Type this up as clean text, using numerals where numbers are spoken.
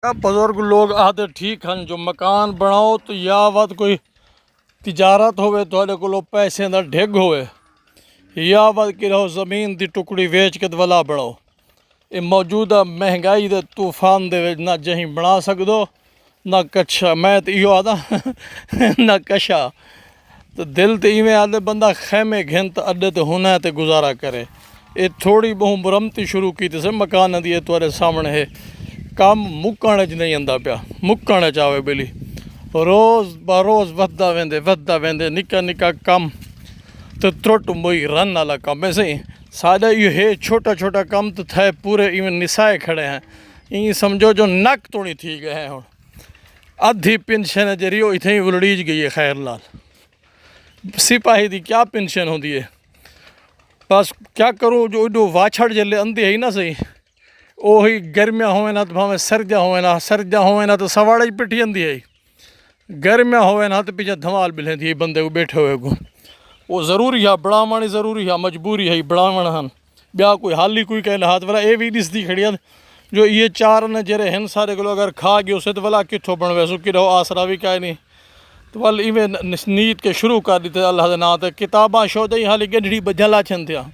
बुजुर्ग लोग आते ठीक हैं जो मकान बनाओ तो या वत कोई तिजारत होवे तुहाडे कोल पैसे दा ढिग होवे या वत कि ज़मीन दी टुकड़ी वेच के वला बनाओ। ये मौजूदा महंगाई दे तूफान दे विच ना जहीं बना सकदो ना कच्छा। मैं तो इहो आदा ना कशा तो दिल तो इवें आदे बंदा खैमे घिन तो अड्डे ते हुना ते गुजारा करे। ये थोड़ी बहु मुरम्मती शुरू की से मकान दी तुहाडे सामने है काम मुकण च नहीं आंदा पिया मुकण च आवे बेली रोज़ बरोज़ वधदा वेंदे निक्का निक्का कम तो त्रुट मुई रन वाला कम है सही सादा ये छोटा छोटा कम तो थे पूरे इवें निसाए खड़े हैं। ये समझो जो नक तो नहीं थी गए हैं हुण अद्धी पेंशन जरी इतें उलड़ीज गई है। खैर लाल सिपाही दी क्या पेंशन होंदी है बस क्या करूँ जो एडो वाछड़ जल्ले अंधे है ना सही ओही गर्मियाँ होवे ना तो भावें सर्दियाँ होवे ना तो सवाड़ा ही पिटी जाती है। गर्मियाँ होवे ना तो पीछे धमाल बिलेंदी है बंदे को बैठे हुए को वो ज़रूरी है बढ़ावण ज़रूरी है मजबूरी है बढ़ावण हन ब्या कोई हाल ही कोई कह हाथ वाला ये भी दिसदी खड़ी जो ये चार ने जरे हैं सारे को अगर खा गयो से तो वाला कितों बनवे सो कि रहो आसरा भी क्या नहीं तो वाल इवें नीत के शुरू कर दी अल्लाह के नाम ते किताबां शो दई हाली गढ़ी बजला छन थिया।